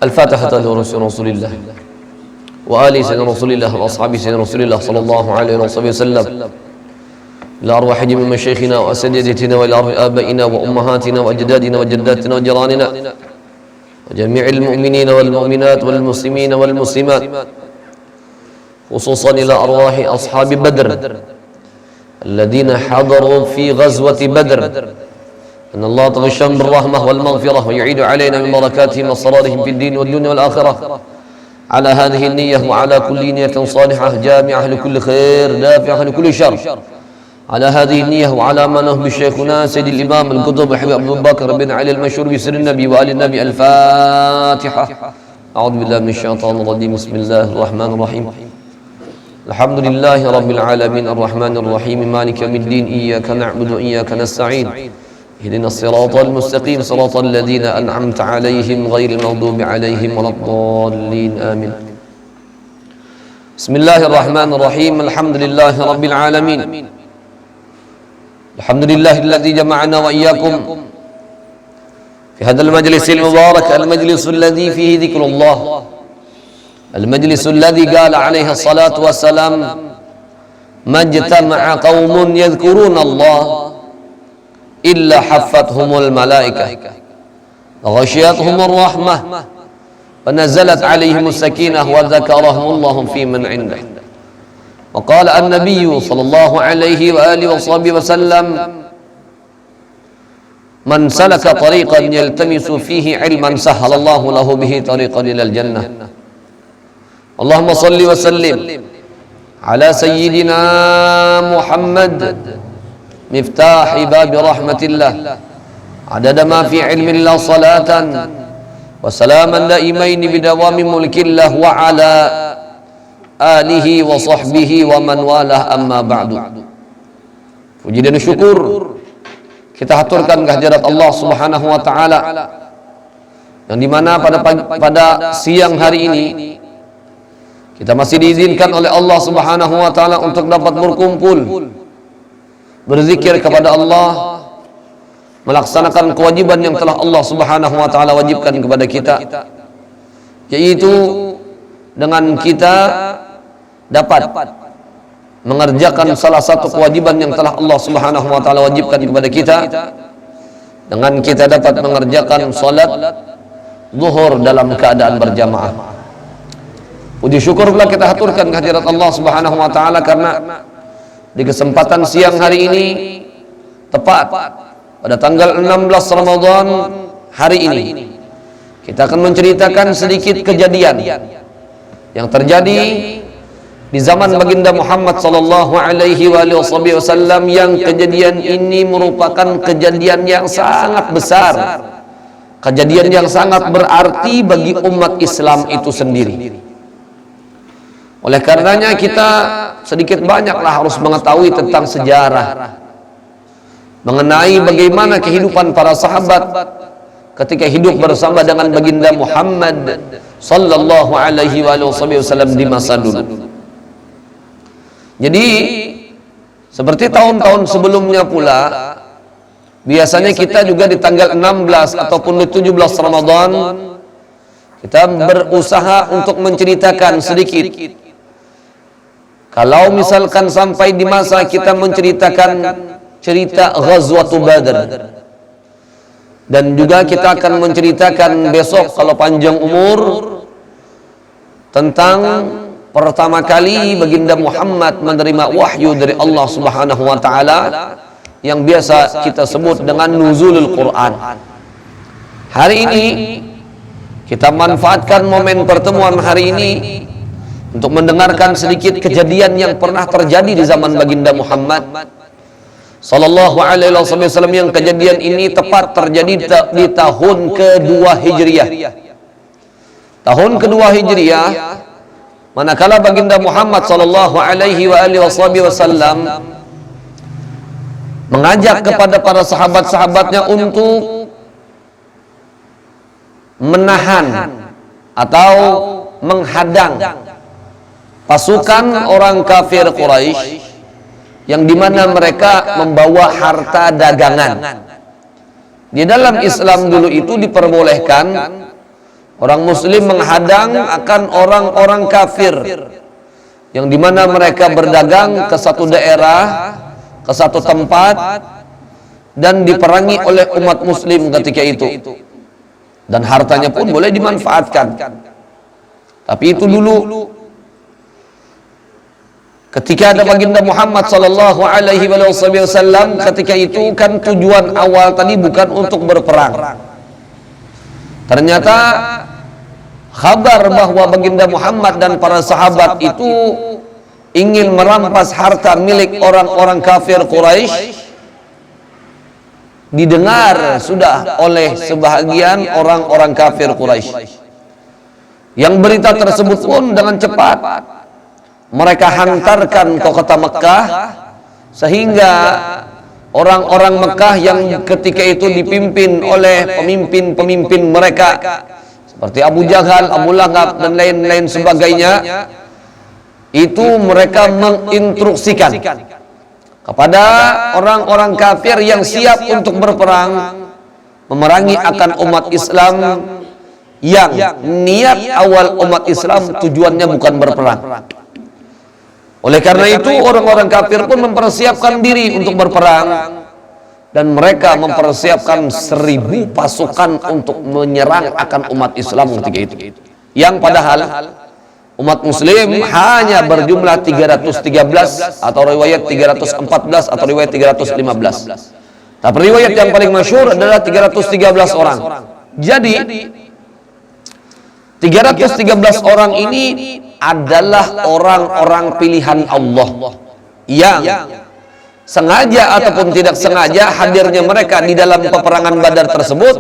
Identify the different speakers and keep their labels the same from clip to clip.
Speaker 1: الفاتحة لرسول الله وآل سيدنا رسول الله وأصحاب سيدنا رسول الله صلى الله عليه وسلم إلى أرواح جميع مشايخنا وأساتذتنا وإلى أرواح آبائنا وأمهاتنا وأجدادنا وجداتنا وجيراننا وجميع المؤمنين والمؤمنات والمسلمين والمسلمات، خصوصا إلى أرواح أصحاب بدر الذين حضروا في غزوة بدر، أن الله تغشاهم بالرحمة والمغفرة ويعيد علينا من بركاتهم وصرارهم في الدين والدنيا والآخرة، على هذه النية وعلى كل نية صالحة جامعة لكل خير دافعة لكل شر، على هذه النية وعلى ما نهب شيخنا سيد الإمام القطب حبيب أبو بكر بن علي المشهور بسر النبي وآل النبي. الفاتحة. أعوذ بالله من الشيطان الرجيم. بسم الله الرحمن الرحيم. الحمد لله رب العالمين الرحمن الرحيم مالك يوم الدين، إياك نعبد وإياك نستعين، اهدنا الصراط المستقيم صراط الذين أنعمت عليهم غير المغضوب عليهم ولا الضالين آمين. بسم الله الرحمن الرحيم. الحمد لله رب العالمين، الحمد لله الذي جمعنا وإياكم في هذا المجلس المبارك، المجلس الذي فيه ذكر الله، المجلس الذي قال عليه الصلاة والسلام: ما اجتمع قوم يذكرون الله إلا حفتهم الملائكة وغشيتهم الرحمة ونزلت عليهم السكينة وذكرهم الله في من عنده. وقال النبي صلى الله عليه وآله وصحبه وسلم: من سلك طريقا يلتمس فيه علما سهل الله له به طريقا إلى الجنة. اللهم صل وسلم على سيدنا محمد مفتاح باب رحمة الله عدد ما في علم الله، صلاة وسلاما دائمين بدوام ملك الله وعلى آله وصحبه ومن والاه. Amma ba'du. Puji dan syukur kita haturkan kehadirat Allah Subhanahu wa taala, yang dimana pada siang hari ini kita masih diizinkan oleh Allah Subhanahu wa taala untuk dapat berkumpul berzikir kepada Allah, melaksanakan kewajiban yang telah Allah Subhanahu wa taala wajibkan kepada kita, yaitu dengan kita dapat mengerjakan salah satu kewajiban yang telah Allah Subhanahu wa taala wajibkan kepada kita, dengan kita dapat mengerjakan salat zuhur dalam keadaan berjamaah. Puji syukur pula kita haturkan kehadirat Allah Subhanahu wa taala karena di kesempatan siang hari ini tepat pada tanggal 16 Ramadan hari ini kita akan menceritakan sedikit kejadian yang terjadi di zaman baginda Muhammad sallallahu alaihi wasallam, yang kejadian ini merupakan kejadian yang sangat besar, kejadian yang sangat berarti bagi umat Islam itu sendiri. Oleh karenanya kita sedikit banyaklah harus mengetahui tentang sejarah mengenai bagaimana kehidupan para sahabat ketika hidup bersama dengan baginda Muhammad sallallahu alaihi wasallam di masa dulu. Jadi seperti tahun-tahun sebelumnya pula, biasanya kita juga di tanggal 16 ataupun di 17 Ramadan kita berusaha untuk menceritakan sedikit. Kalau misalkan sampai di masa kita menceritakan cerita Ghazwatu Badr, dan juga kita akan menceritakan besok kalau panjang umur tentang pertama kali baginda Muhammad menerima wahyu dari Allah Subhanahu wa taala yang biasa kita sebut dengan nuzulul Quran. Hari ini kita manfaatkan momen pertemuan hari ini untuk mendengarkan sedikit kejadian yang pernah terjadi di zaman baginda Muhammad sallallahu alaihi wasallam, yang kejadian ini tepat terjadi di tahun kedua Hijriah. Tahun kedua Hijriah, manakala baginda Muhammad sallallahu alaihi wasallam mengajak kepada para sahabat-sahabatnya untuk menahan atau menghadang pasukan orang kafir Quraisy yang dimana mereka membawa harta dagangan. Di dalam Islam dulu itu diperbolehkan Orang muslim menghadang akan orang-orang kafir yang dimana mereka berdagang ke satu daerah, ke satu tempat, dan diperangi oleh umat muslim ketika itu, dan hartanya pun boleh dimanfaatkan. Tapi itu dulu, ketika ada baginda Muhammad sallallahu alaihi wasallam, ketika itu kan tujuan awal tadi bukan untuk berperang. Ternyata kabar bahwa baginda Muhammad dan para sahabat itu ingin merampas harta milik orang-orang kafir Quraisy didengar sudah oleh sebahagian orang-orang kafir Quraisy. Yang berita tersebut pun dengan cepat mereka hantarkan ke kota Mekah, sehingga orang-orang Mekah yang ketika itu dipimpin oleh pemimpin-pemimpin mereka seperti Abu Jahal, Abu Lahab, dan lain-lain sebagainya, itu mereka menginstruksikan kepada orang-orang kafir yang siap untuk berperang, memerangi akan umat Islam yang niat awal umat Islam tujuannya bukan berperang. Oleh karena itu orang-orang kafir pun mempersiapkan diri untuk berperang, dan mereka mempersiapkan 1000 pasukan untuk menyerang akan umat Islam ketika itu. Yang padahal umat muslim hanya berjumlah 313, atau riwayat 314, atau riwayat 315. Tapi riwayat yang paling masyhur adalah 313 orang. Jadi 313 orang ini adalah orang-orang pilihan Allah yang sengaja ataupun tidak sengaja hadirnya mereka di dalam peperangan Badar tersebut.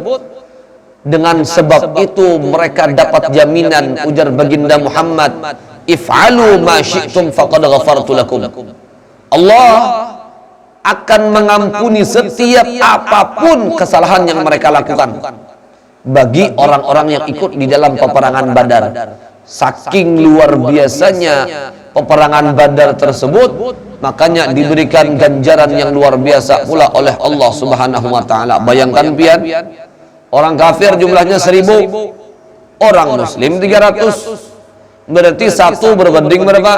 Speaker 1: Dengan sebab itu mereka dapat jaminan, ujar baginda Muhammad, if'alu ma syi'tum faqad ghafartu lakum. Allah akan mengampuni setiap apapun kesalahan yang mereka lakukan bagi orang-orang yang ikut di dalam peperangan Badar. Saking luar biasanya peperangan Badar tersebut, makanya diberikan ganjaran yang luar biasa pula oleh Allah Subhanahu wa taala. Bayangkan pian, orang kafir jumlahnya 1000, orang muslim 300. Berarti 1 berbanding berapa?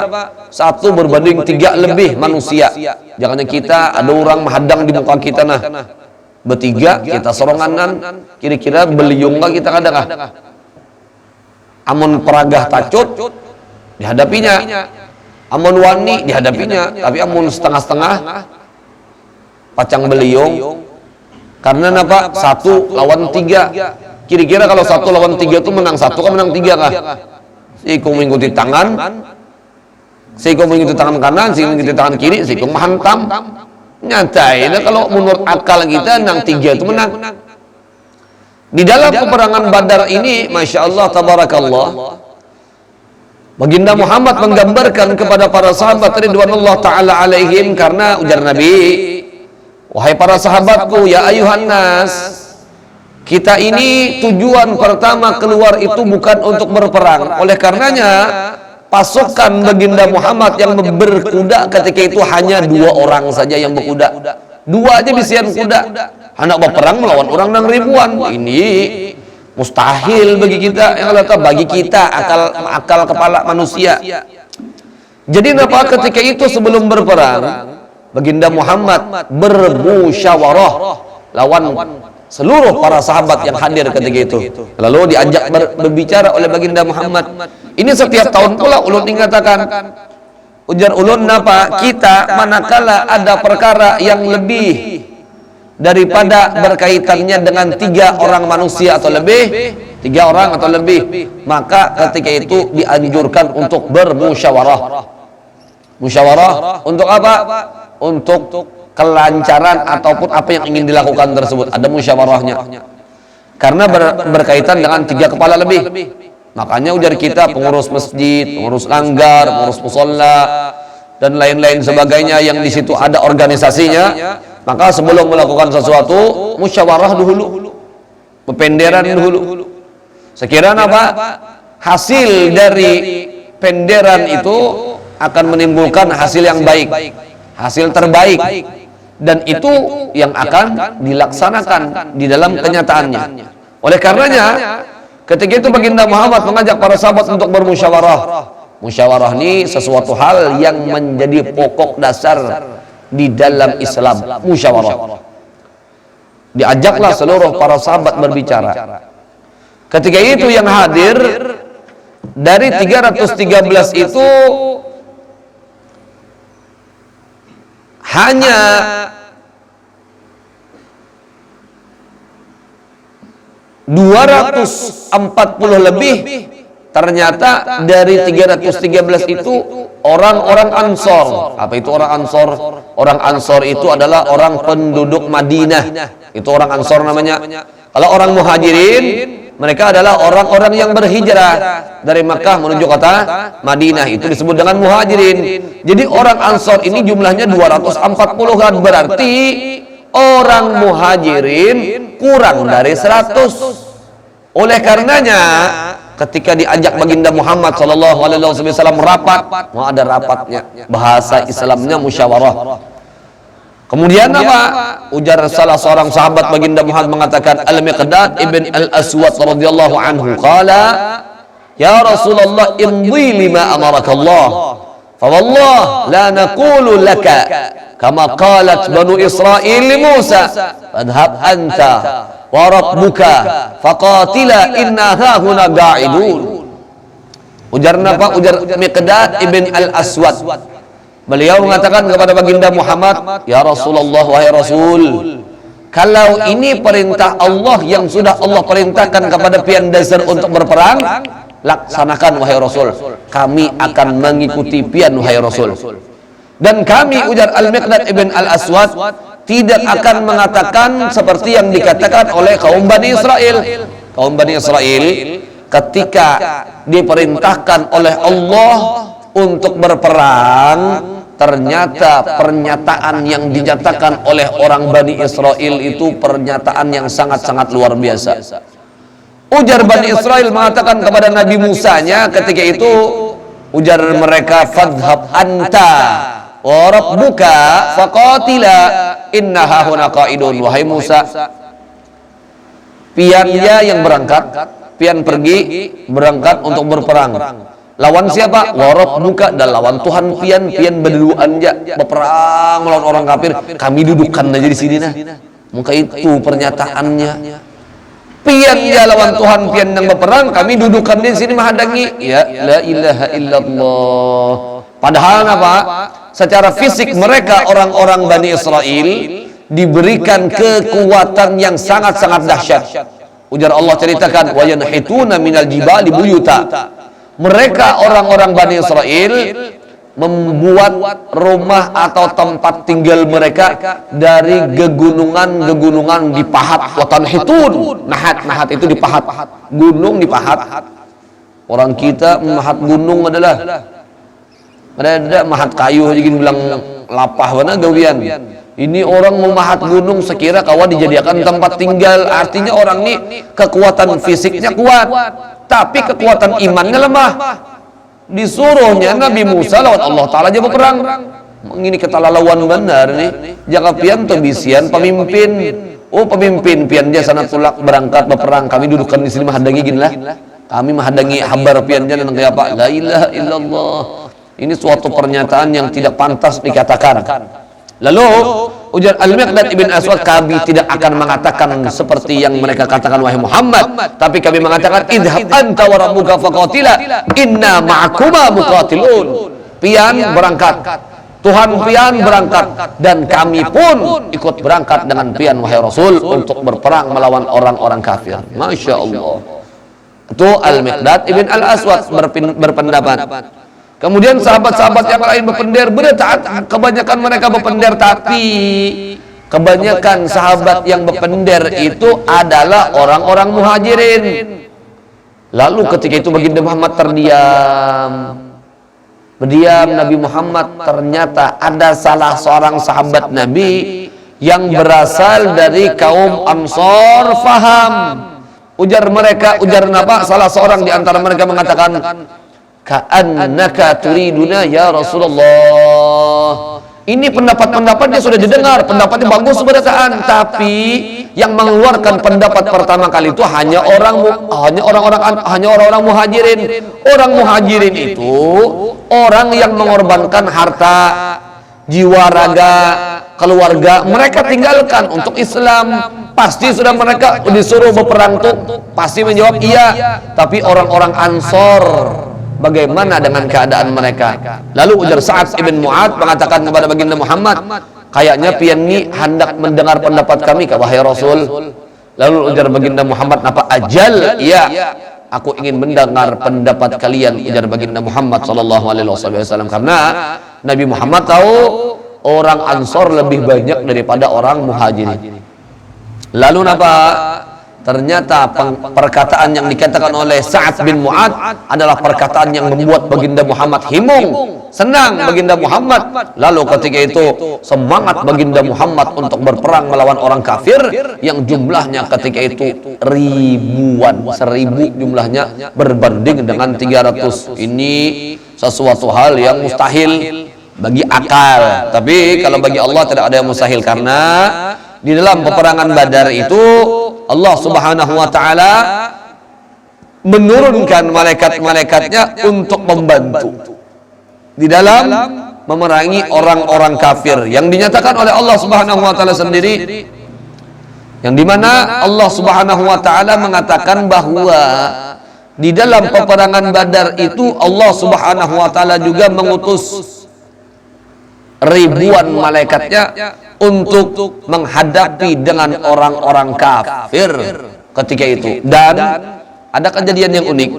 Speaker 1: 1 berbanding 3 lebih manusia. Jangan kita ada orang menghadang di muka kita, nah bertiga kita soronganan, kira-kira beliung lah kita kadang amun peragah tacut dihadapinya, amun wani dihadapinya, tapi amun setengah-setengah pacang beliung. Karena apa? 1 lawan 3. Kira-kira kalau 1 lawan 3 itu menang 1 kan menang 3 kah? Sikung mengikuti tangan, sikung mengikuti tangan kanan, sikung mengikuti tangan kiri, sikung menghantam. Nyatanya kalau menurut akal kita menang 3 itu menang. Di dalam peperangan Badar ini, Masya Allah, Tabarakallah, baginda Muhammad menggambarkan kepada para sahabat ridwanullah ta'ala alaihim, karena ujar Nabi, wahai para sahabatku, ya ayuhan nas, kita ini tujuan pertama keluar itu bukan untuk berperang. Oleh karenanya pasukan baginda Muhammad yang berkuda ketika itu hanya 2 orang saja yang berkuda. 2 aja bisian kuda. Anak berperang melawan orang yang ribuan. Ini mustahil bagi kita, yang kata bagi kita akal kepala manusia. Jadi kenapa ketika itu sebelum berperang baginda Muhammad bermusyawarah lawan seluruh para sahabat yang hadir ketika itu. Lalu diajak berbicara oleh baginda Muhammad. Ini setiap tahun pula ulun mengatakan, ujar ulun, napa kita manakala ada perkara yang lebih daripada berkaitannya dengan 3 orang manusia atau lebih, 3 orang atau lebih, maka ketika itu dianjurkan untuk bermusyawarah. Musyawarah untuk apa? Untuk kelancaran ataupun apa yang ingin dilakukan tersebut, ada musyawarahnya. Karena berkaitan dengan 3 kepala lebih. Makanya ujar kita, pengurus masjid, pengurus langgar, pengurus musola, dan lain-lain sebagainya yang di situ ada organisasinya, maka sebelum melakukan sesuatu musyawarah dulu, pendenderan dulu. Sekiranya apa? Hasil dari pendenderan itu akan menimbulkan hasil yang baik, hasil terbaik, dan itu yang akan dilaksanakan di dalam kenyataannya. Oleh karenanya Ketika itu baginda Muhammad mengajak para sahabat untuk bermusyawarah. Musyawarah ini sesuatu hal yang menjadi pokok dasar di dalam Islam. Musyawarah. Diajaklah seluruh para sahabat berbicara. Ketika itu yang hadir dari 313 itu hanya 240 lebih. Ternyata dari 313 itu orang-orang Ansor. Apa itu orang Ansor? Orang Ansor itu adalah orang penduduk Madinah. Itu orang Ansor namanya. Kalau orang Muhajirin, mereka adalah orang-orang yang berhijrah dari Makkah menuju kota Madinah. Itu disebut dengan Muhajirin. Jadi orang Ansor ini jumlahnya 240-an. Berarti orang Muhajirin kurang dari 100. Oleh karenanya ketika diajak baginda Muhammad SAW rapat, mau ada rapatnya, bahasa Islamnya musyawarah. Kemudian apa? Ujar salah seorang sahabat baginda Muhammad mengatakan, Al-Miqdad ibn Al-Aswad radhiyallahu anhu qala, ya Rasulullah imdi lima amarakallah, fa wallah la naqulu laka kama qalat banu Israil li Musa fadhhab anta wa rabbuka faqatila inna hahuna qa'idun. Ujar apa? Ujar Miqdad ibn Al-Aswad. Beliau mengatakan kepada baginda Muhammad, ya Rasulullah, wahai Rasul, kalau ini perintah Allah yang sudah Allah perintahkan kepada pian dasar untuk berperang, laksanakan wahai Rasul. Kami akan mengikuti pian wahai Rasul. Dan kami, ujar Al-Miqdad ibn Al-Aswad, tidak akan mengatakan seperti yang dikatakan oleh kaum Bani Israel. Kaum Bani Israel ketika diperintahkan oleh Allah untuk berperang, ternyata pernyataan yang dinyatakan oleh orang Bani Israel itu pernyataan yang sangat-sangat luar biasa. Ujar Bani Israel mengatakan kepada Nabi Musanya ketika itu, ujar mereka, fadhhab anta wa rabbuka faqatila inna hahuna qa'idun. Wahai Musa, piannya yang berangkat, pian pergi berangkat untuk berperang. Lawan siapa? Wa rabbuka, dan lawan Tuhan pian. Pian berduaan aja berperang melawan orang kafir. Kami dudukkan aja di sini nah. Maka itu pernyataannya. Pian dia lawan Tuhan pian yang berperang, kami dudukkan di sini menghadangi. Ya la ilaha illallah. Padahal apa? Secara fisik mereka orang-orang Bani Israel diberikan kekuatan yang sangat-sangat dahsyat. Ujar Allah ceritakan, wa yanhituna minal jibali buyuta. Mereka orang-orang Bani Israel membuat rumah atau tempat tinggal mereka dari gegunungan-gegunungan dipahat. Wa tanhitun, nahat itu dipahat. Gunung dipahat. Orang kita memahat gunung adalah ada mahat kayu aja gini bilang lapah mana gawian. Ini orang memahat gunung sekira kawan dijadikan tempat tinggal. Artinya orang ini kekuatan fisiknya kuat, tapi kekuatan imannya lemah. Disuruhnya Nabi Musa lawan Allah Ta'ala aja berperang. Ini ketalalawan benar nih. Jangan pian tuh bisian pemimpin. Oh pemimpin pian dia sana tulak berangkat berperang. Kami dudukkan di sini menghadangi gini lah. Kami menghadangi habar pian dia dan kayak apa? La ilaha illallah. Ini suatu pernyataan yang tidak pantas dikatakan. Lalu ujar Al-Miqdad ibn Aswad, kami tidak akan mengatakan seperti yang mereka katakan wahai Muhammad, tapi kami mengatakan idhab anta wa rabbuka faqatila inna ma'akuma muqatilun. Pian berangkat, Tuhan pian berangkat, dan kami pun ikut berangkat dengan pian wahai Rasul untuk berperang melawan orang-orang kafir. Masya Allah. Itu Al-Miqdad ibn Al-Aswad berpendapat. Kemudian sahabat-sahabat yang lain berpendar, taat. Kebanyakan mereka berpendar, tapi kebanyakan sahabat yang berpendar itu adalah orang-orang Muhajirin. Lalu ketika itu baginda Muhammad terdiam. Berdiam Nabi Muhammad, ternyata ada salah seorang sahabat Nabi yang berasal dari kaum Ansor faham. Ujar mereka, ujar apa? Salah seorang di antara mereka mengatakan, ka'annaka turiduna ya Rasulullah, Ini pendapat-pendapatnya sudah didengar, pendapatnya bagus berdasarkan, tapi yang mengeluarkan pendapat pertama kali itu hanya orang-orang muhajirin. Orang muhajirin itu orang yang mengorbankan harta, jiwa, raga, keluarga mereka tinggalkan untuk Islam. Pasti sudah mereka disuruh berperang tuh pasti menjawab iya. Tapi orang-orang Ansor, bagaimana dengan keadaan mereka? Lalu ujar Sa'ad ibn Mu'ad mengatakan kepada baginda Muhammad, kayaknya pian ni hendak mendengar pendapat kami, wahai Rasul. Lalu ujar baginda Muhammad, apa? Ajal, iya, aku ingin mendengar pendapat kalian, ujar baginda Muhammad sallallahu alaihi wasallam. Karena Nabi Muhammad tahu orang Ansor lebih banyak daripada orang Muhajirin. Lalu apa? Ternyata perkataan yang dikatakan oleh Sa'ad bin Mu'ad adalah perkataan yang membuat baginda Muhammad himung, senang baginda Muhammad. Lalu ketika itu semangat baginda Muhammad untuk berperang melawan orang kafir yang jumlahnya ketika itu ribuan, 1000 jumlahnya berbanding dengan 300. Ini sesuatu hal yang mustahil bagi akal, tapi kalau bagi Allah tidak ada yang mustahil, karena di dalam peperangan Badar itu Allah Subhanahu wa taala menurunkan malaikat-malaikatnya untuk membantu di dalam memerangi orang-orang kafir yang dinyatakan oleh Allah Subhanahu wa taala sendiri, yang dimana Allah Subhanahu wa taala mengatakan bahwa di dalam peperangan Badar itu Allah Subhanahu wa taala juga mengutus ribuan malaikatnya untuk menghadapi dengan orang-orang kafir ketika itu. Dan ada kejadian yang unik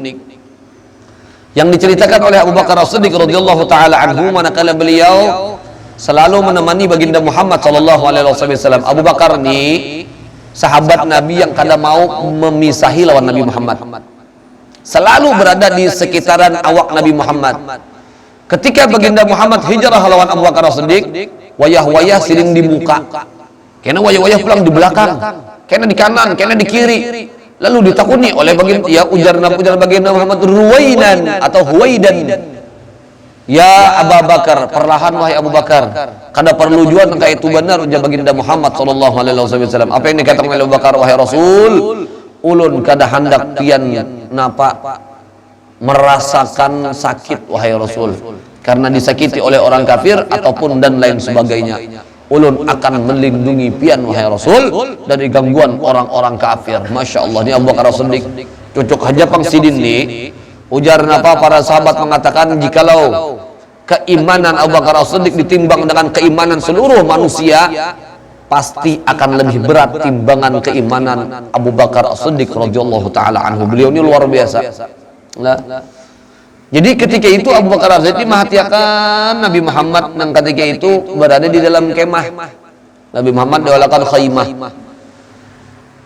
Speaker 1: yang diceritakan oleh Abu Bakar As-Siddiq radhiyallahu taala anhu, manakala beliau selalu menemani baginda Muhammad sallallahu alaihi wasallam. Abu Bakar ini sahabat Nabi yang kadang mau memisahi lawan Nabi Muhammad, selalu berada di sekitaran awak Nabi Muhammad. Ketika baginda Muhammad hijrah lawan Abu Bakar As-Siddiq, wayah-wayah siring di muka, kena wayah-wayah pulang di belakang, kena di kanan, kena di kiri. Lalu ditakuni oleh baginda, ya ujar baginda Muhammad, ruwainan atau huwaidan, ya Abu Bakar, perlahan wahai Abu Bakar, kada perlu juan engkau itu benar, ujar baginda Muhammad sallallahu alaihi wasallam. Apa yang dikatakan oleh Abu Bakar, wahai Rasul, ulun kada hendak pian napa merasakan sakit wahai Rasul, karena disakiti oleh orang kafir ataupun dan lain sebagainya. Ulun akan melindungi pian wahai Rasul dari gangguan orang-orang kafir. Masya Allah, ini Abu Bakar As-Siddiq cocok hajapang sidin ni. Ujar napa para sahabat mengatakan, jikalau keimanan Abu Bakar As-Siddiq ditimbang dengan keimanan seluruh manusia, pasti akan lebih berat timbangan keimanan Abu Bakar As-Siddiq radhiyallahu taala anhu. Beliau ini luar biasa. Jadi ketika itu Abu Bakar As-Siddiq menghatiakan Nabi Muhammad yang ketika itu berada di dalam kemah. Nabi Muhammad diolakan khaymah.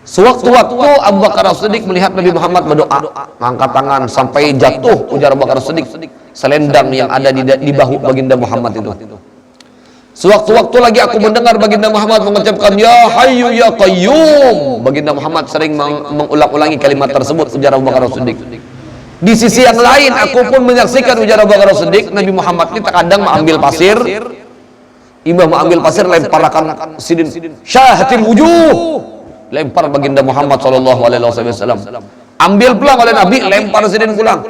Speaker 1: Sewaktu-waktu Abu Bakar As-Siddiq melihat Nabi Muhammad berdoa, angkat tangan sampai jatuh, ujar Abu Bakar As-Siddiq, selendang yang ada di bahu baginda Muhammad itu. Sewaktu-waktu lagi aku mendengar baginda Muhammad mengucapkan ya Hayyu ya Qayyum. Baginda Muhammad sering mengulang-ulangi kalimat tersebut, ujar Abu Bakar As-Siddiq. Di sisi yang lain aku pun menyaksikan, ujar Abu Bakar As-Siddiq, Nabi Muhammad ini terkadang mengambil pasir, imam mengambil pasir lemparkan sidin syahatil wujuh, lempar baginda Muhammad sallallahu alaihi wasallam. Ambil pulang oleh Nabi, lempar sidin pulang.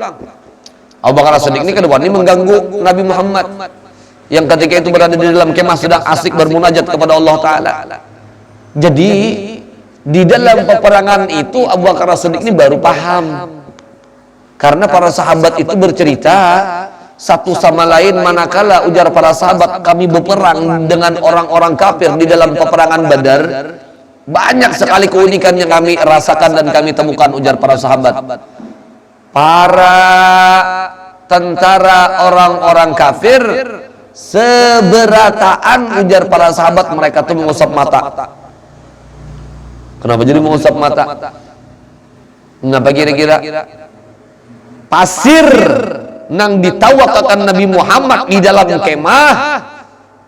Speaker 1: Abu Bakar As-Siddiq ini kedua ini mengganggu Nabi Muhammad yang ketika itu berada di dalam kemah sedang asik bermunajat kepada Allah taala. Jadi di dalam peperangan itu Abu Bakar As-Siddiq ini baru paham. Karena para sahabat itu bercerita satu sama lain, manakala ujar para sahabat kami berperang dengan orang-orang kafir di dalam peperangan Badar, banyak sekali keunikan yang kami rasakan dan kami temukan, ujar para sahabat. Para tentara orang-orang kafir seberataan, ujar para sahabat, mereka tuh mengusap mata. Kenapa jadi mengusap mata? Kenapa kira-kira? Pasir nang ditawakakan Nabi Muhammad di dalam kemah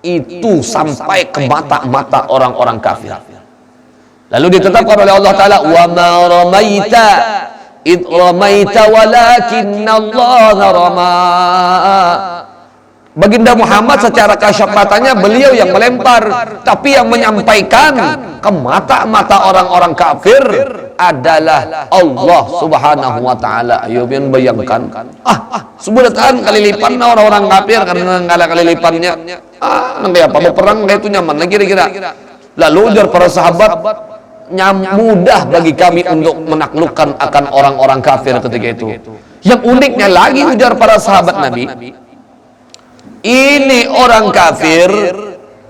Speaker 1: itu sampai ke mata-mata orang-orang kafir. Lalu ditetapkan oleh Allah Ta'ala, wa ma ramaita id ramaita walakinnallaha rama. Baginda Muhammad secara kasat matanya beliau yang melempar, tapi yang menyampaikan ke mata-mata orang-orang kafir adalah Allah Subhanahu wa taala. Ayo bayangkan, sebulan kali lipat orang-orang kafir karena ngala kali lipatnya. Nanti apa berperang kayak itu nyaman lagi kira-kira. Lalu ujar para sahabat, mudah bagi kami untuk menaklukkan akan orang-orang kafir ketika itu. Yang uniknya lagi ujar para sahabat Nabi, ini orang kafir,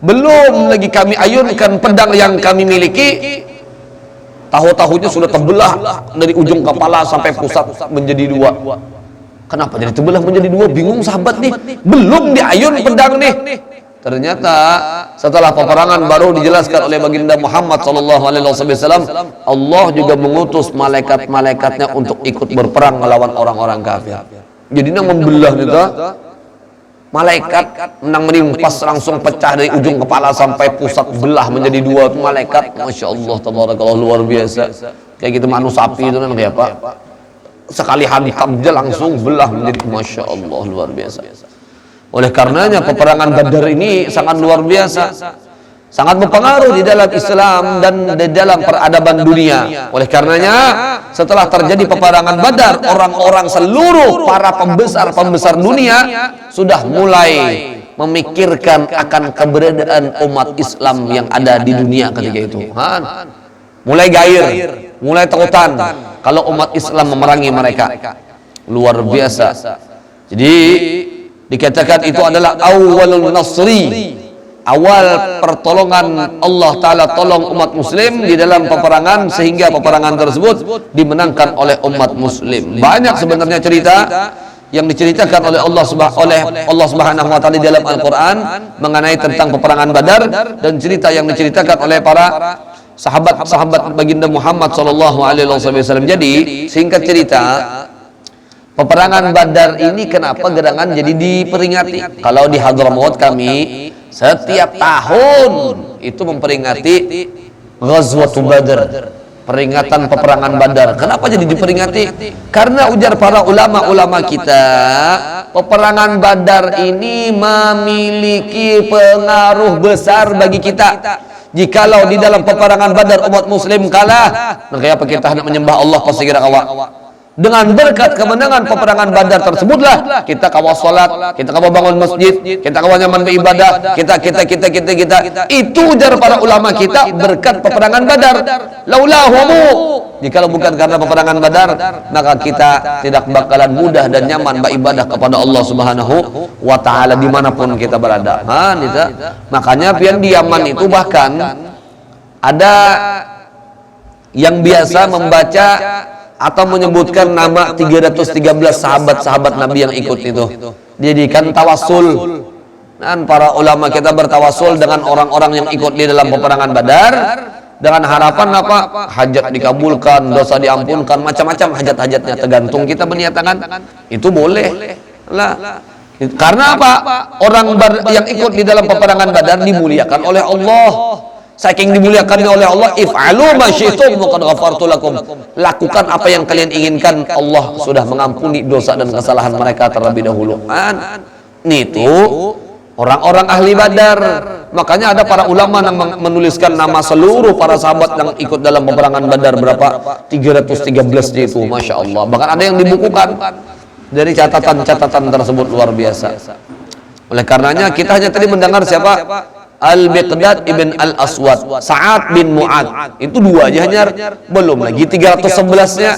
Speaker 1: belum lagi kami ayunkan pedang yang kami miliki, tahu-tahunya sudah terbelah dari ujung kepala sampai pusat menjadi dua. Kenapa jadi terbelah menjadi dua? Bingung sahabat nih, belum diayun pedang nih. Ternyata setelah peperangan baru dijelaskan oleh baginda Muhammad SAW, Allah juga mengutus malaikat-malaikatnya untuk ikut berperang melawan orang-orang kafir. Jadi yang membelah kita, malaikat menang menimpas langsung pecah dari ujung kepala sampai pusat belah menjadi dua. Itu malaikat, masya Allah, tabarakallah, luar biasa. Kayak gitu manusia sapi itu kan kayak apa? Sekali hantam dia langsung belah menjadi, masya Allah, luar biasa. Oleh karenanya peperangan Badar ini sangat luar biasa, sangat berpengaruh di dalam Islam dan di dalam peradaban dunia. Oleh karenanya setelah terjadi peperangan Badar, orang-orang seluruh para pembesar dunia sudah mulai memikirkan akan keberadaan umat Islam yang ada di dunia ketika itu. Mulai gair, mulai takutan kalau umat Islam memerangi mereka. Luar biasa. Jadi dikatakan itu adalah awalul nasri, awal pertolongan Allah Ta'ala tolong umat muslim di dalam peperangan, sehingga peperangan tersebut dimenangkan oleh umat muslim. Banyak sebenarnya cerita yang diceritakan oleh Allah Subhanahu wa taala di dalam Al-Qur'an mengenai tentang peperangan Badar, dan cerita yang diceritakan oleh para sahabat baginda Muhammad sallallahu alaihi wasallam. Jadi singkat cerita, peperangan Badar ini kenapa gerangan jadi diperingati? Kalau di Hadramaut kami setiap tahun itu memperingati Ghazwatul Badar, peringatan peperangan Badar. Kenapa jadi diperingati? Karena ujar para ulama-ulama kita, peperangan Badar ini memiliki pengaruh besar bagi kita. Jikalau di dalam peperangan Badar umat muslim kalah, maka apa kita hendak menyembah Allah pasti kira awak. Dengan berkat kemenangan peperangan Badar tersebutlah kita kawal salat, kita kawal bangun masjid, kita kawal nyaman beribadah, kita itu ujar para ulama kita berkat peperangan Badar. Laulahumu, jikalau bukan karena peperangan Badar, maka kita tidak bakalan mudah dan nyaman beribadah kepada Allah Subhanahu wa taala dimanapun kita berada. Makanya pian di Yaman itu bahkan ada yang biasa membaca atau menyebutkan nama 313 sahabat-sahabat Nabi yang ikut itu, dijadikan tawasul. Dan para ulama kita bertawasul dengan orang-orang yang ikut di dalam peperangan Badar dengan harapan apa? Hajat dikabulkan, dosa diampunkan, macam-macam hajat-hajatnya, tergantung kita berniatakan. Itu boleh lah. Karena apa? Orang yang ikut di dalam peperangan Badar dimuliakan oleh Allah. Saking dimuliakannya oleh Allah, if'alu ma syi'tum wa qad ghafartu lakum. Lakukan apa yang kalian inginkan, Allah sudah mengampuni dosa dan kesalahan mereka terlebih dahulu. Itu orang-orang ahli Badar. Makanya ada para ulama yang menuliskan nama seluruh para sahabat yang ikut dalam peperangan Badar, berapa? 313 itu, masya Allah. Bahkan ada yang dibukukan dari catatan-catatan tersebut, luar biasa. Oleh karenanya kita hanya tadi mendengar siapa? Al-Miqdad ibn Al-Aswad, Sa'ad bin Mu'ad. Itu dua aja hanya, belum lagi 311-nya.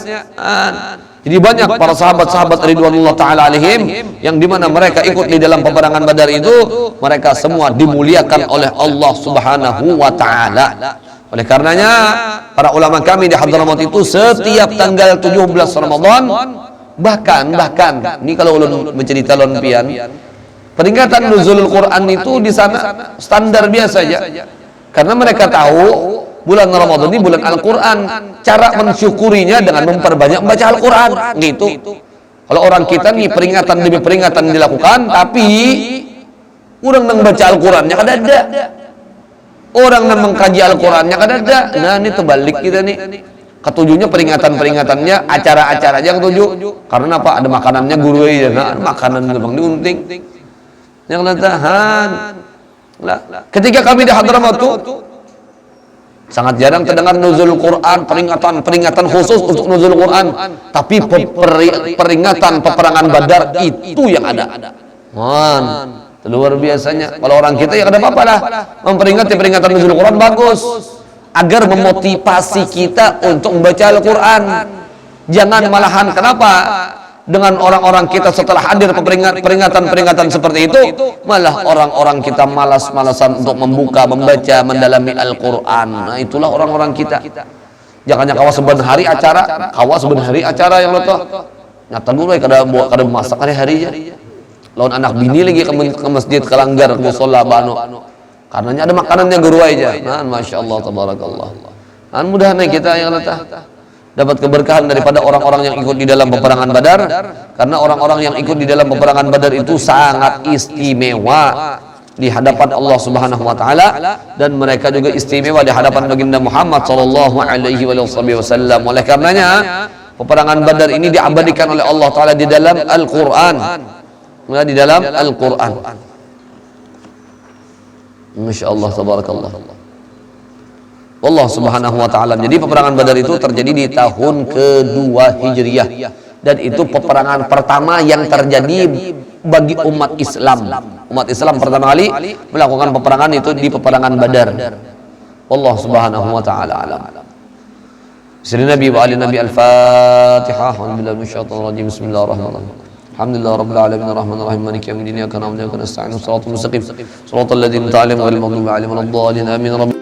Speaker 1: Jadi banyak para sahabat-sahabat ridwanullah ta'ala alaihim yang dimana mereka ikut di dalam peperangan Badar itu, mereka semua dimuliakan oleh Allah Subhanahu wa ta'ala. Oleh karenanya para ulama kami di Hadramaut itu setiap tanggal 17 Ramadan, bahkan ini kalau ulun bercerita lon pian, peringatan nuzulul Quran itu di sana standar biasa aja. Karena mereka tahu bulan Ramadan ini bulan Al-Quran. Cara mensyukurinya dengan memperbanyak membaca Al-Quran. Gitu. Kalau orang kita nih peringatan demi peringatan dilakukan, tapi orang yang membaca Al-Qurannya kada ada. Orang yang mengkaji Al-Qurannya kada ada. Nah ini terbalik kita nih. Ketujuhnya peringatan-peringatannya, acara-acaranya yang ketujuh. Karena apa? Ada makanannya guru aja. Nah, makanan memang diunting. Yang tahan. Ketika kami di Hadramaut sangat jarang terdengar nuzul Quran, peringatan khusus untuk nuzul Quran, tapi peringatan peperangan Badar itu yang ada. Luar biasanya. Kalau orang kita ya ada apa-apa lah, memperingati peringatan nuzul Quran bagus, agar memotivasi kita untuk membaca Al-Quran. Jangan malahan, kenapa? Dengan orang-orang kita setelah hadir peringatan-peringatan seperti itu, malah orang-orang kita malas-malasan untuk membuka, membaca, mendalami Al-Quran. Nah, itulah orang-orang kita. Jangan yang kawas sebenarnya hari acara yang lo toh nyata dulu kada masak hari-hari aja. Lawan anak bini lagi ke masjid kelanggar musola bano. Karenanya ada makanan yang guru aja. Nah, masya Allah, tabarakallah. Nah, mudah-mudahan kita yang dapat keberkahan daripada orang-orang yang ikut di dalam peperangan Badar, karena orang-orang yang ikut di dalam peperangan Badar itu sangat istimewa di hadapan Allah Subhanahu wa taala, dan mereka juga istimewa di hadapan baginda Muhammad sallallahu alaihi wasallam. Oleh karenanya peperangan Badar ini diabadikan oleh Allah taala di dalam Al-Qur'an. Di dalam Al-Qur'an. Masya Allah, tabarakallah. Allah Subhanahu wa taala. Jadi peperangan Badar itu terjadi di tahun kedua Hijriah, dan itu peperangan pertama yang terjadi bagi umat Islam. Umat Islam pertama kali melakukan peperangan itu di peperangan Badar. Allah Subhanahu wa taala alam. Sayyidina Nabi wa ali Nabi Al-Fatihah. Bismillahirrahmanirrahim. Alhamdulillah rabbil alamin arrahmanir rahim maliki yaumiddin iyyaka na'budu wa iyyaka nasta'in shiratal mustaqim shiratal ladzina an'amta 'alaihim ghairil maghdubi 'alaihim waladdallin amin.